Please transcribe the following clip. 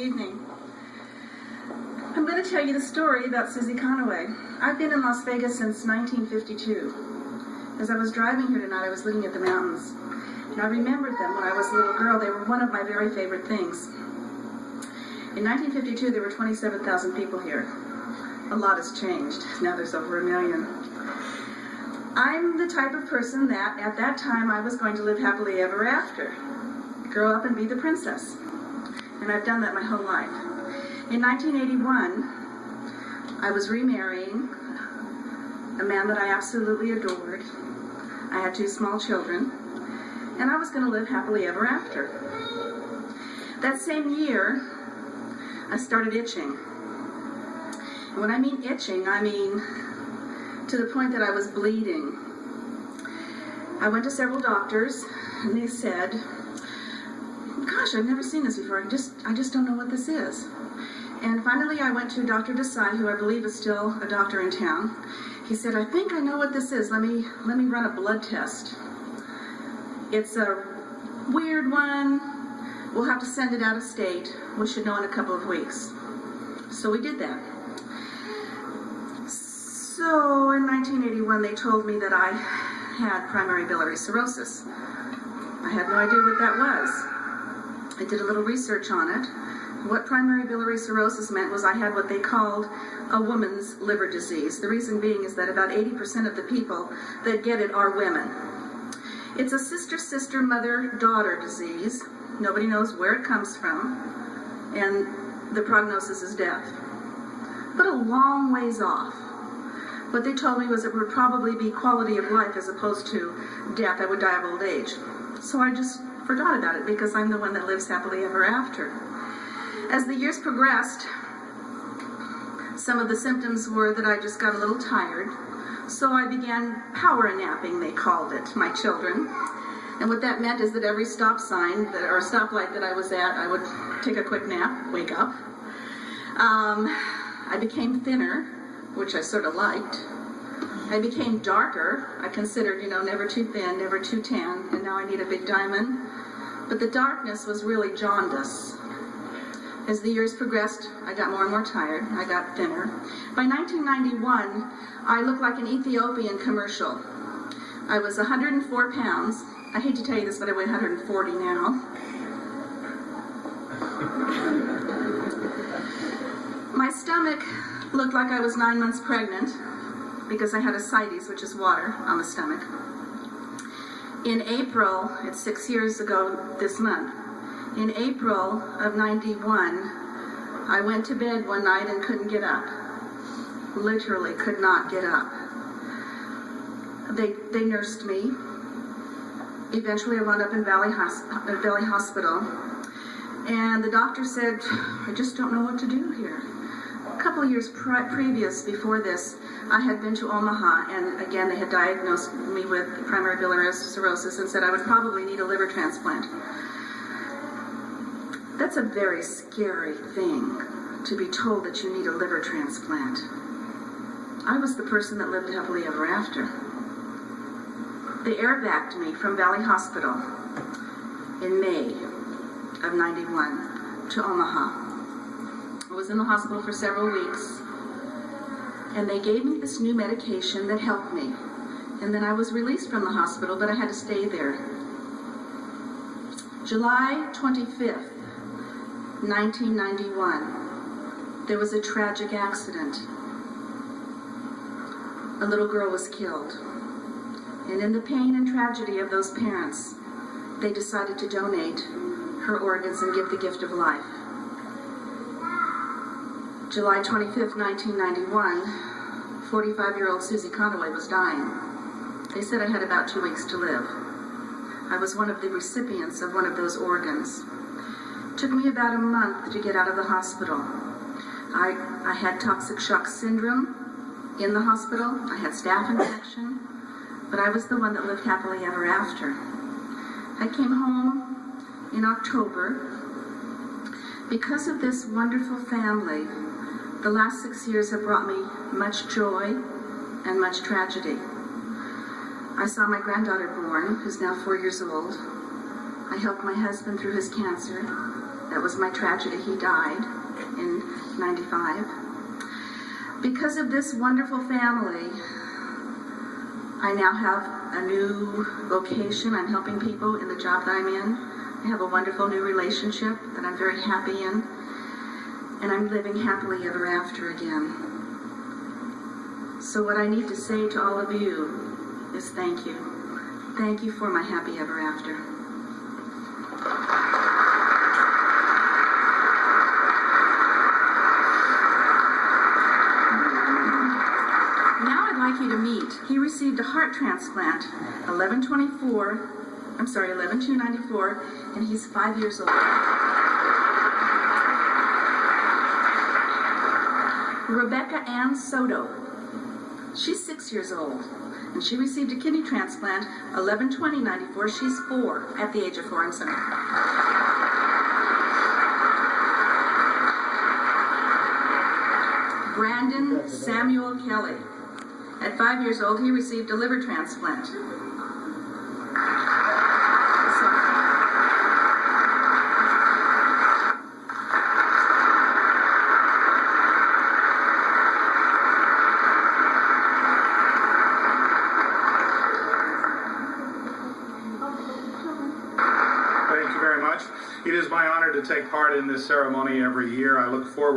evening. I'm going to tell you the story about Suzie Conaway. I've been in Las Vegas since 1952. As I was driving here tonight, I was looking at the mountains. And I remembered them when I was a little girl. They were one of my very favorite things. In 1952, there were 27,000 people here. A lot has changed. Now there's over 1 million. I'm the type of person that, at that time, I was going to live happily ever after. Grow up and be the princess. And I've done that my whole life. In 1981, I was remarrying a man that I absolutely adored. I had 2 small children, and I was going to live happily ever after. That same year, I started itching. And when I mean itching, I mean to the point that I was bleeding. I went to several doctors, and they said, gosh, I've never seen this before. I just don't know what this is. And finally, I went to Dr. Desai, who I believe is still a doctor in town. He said, I think I know what this is. Let me run a blood test. It's a weird one. We'll have to send it out of state. We should know in a couple of weeks. So we did that. So in 1981, they told me that I had primary biliary cirrhosis. I had no idea what that was. I did a little research on it. What primary biliary cirrhosis meant was I had what they called a woman's liver disease. The reason being is that about 80% of the people that get it are women. It's a sister-sister, mother-daughter disease. Nobody knows where it comes from, and the prognosis is death. But a long ways off. What they told me was it would probably be quality of life as opposed to death. I would die of old age. So I just forgot about it because I'm the one that lives happily ever after. As the years progressed, some of the symptoms were that I just got a little tired. So I began power napping, they called it, my children. And what that meant is that every stop sign or stoplight that I was at, I would take a quick nap, wake up. I became thinner, which I sort of liked. I became darker. I considered, never too thin, never too tan, and now I need a big diamond. But the darkness was really jaundice. As the years progressed, I got more and more tired. I got thinner. By 1991, I looked like an Ethiopian commercial. I was 104 pounds. I hate to tell you this, but I weigh 140 now. My stomach looked like I was 9 months pregnant because I had ascites, which is water on the stomach. In April, it's 6 years ago this month, in April of 91, I went to bed one night and couldn't get up. Literally could not get up. They nursed me. Eventually I wound up in Valley Hospital. And the doctor said, I just don't know what to do here. A couple of years previous, before this, I had been to Omaha, and again they had diagnosed me with primary biliary cirrhosis and said I would probably need a liver transplant. That's a very scary thing, to be told that you need a liver transplant. I was the person that lived happily ever after. They air-vacced me from Valley Hospital in May of 91 to Omaha. I was in the hospital for several weeks, and they gave me this new medication that helped me. And then I was released from the hospital, but I had to stay there. July 25th, 1991, there was a tragic accident. A little girl was killed. And in the pain and tragedy of those parents, they decided to donate her organs and give the gift of life. July 25th, 1991, 45-year-old Suzie Conaway was dying. They said I had about 2 weeks to live. I was one of the recipients of one of those organs. It took me about a month to get out of the hospital. I had toxic shock syndrome in the hospital. I had staph infection, but I was the one that lived happily ever after. I came home in October. Because of this wonderful family, the last 6 years have brought me much joy and much tragedy. I saw my granddaughter born, who's now 4 years old. I helped my husband through his cancer. That was my tragedy. He died in 95. Because of this wonderful family, I now have a new vocation. I'm helping people in the job that I'm in. I have a wonderful new relationship that I'm very happy in. And I'm living happily ever after again. So what I need to say to all of you is thank you. Thank you for my happy ever after. Now I'd like you to meet. He received a heart transplant, 11/2/94, and he's 5 years old. Rebecca Ann Soto. She's 6 years old, and she received a kidney transplant, 11/20/94. She's 4, at the age of 4, I'm sorry. Brandon Samuel Kelly. At 5 years old, he received a liver transplant. Thank you very much. It is my honor to take part in this ceremony every year. I look forward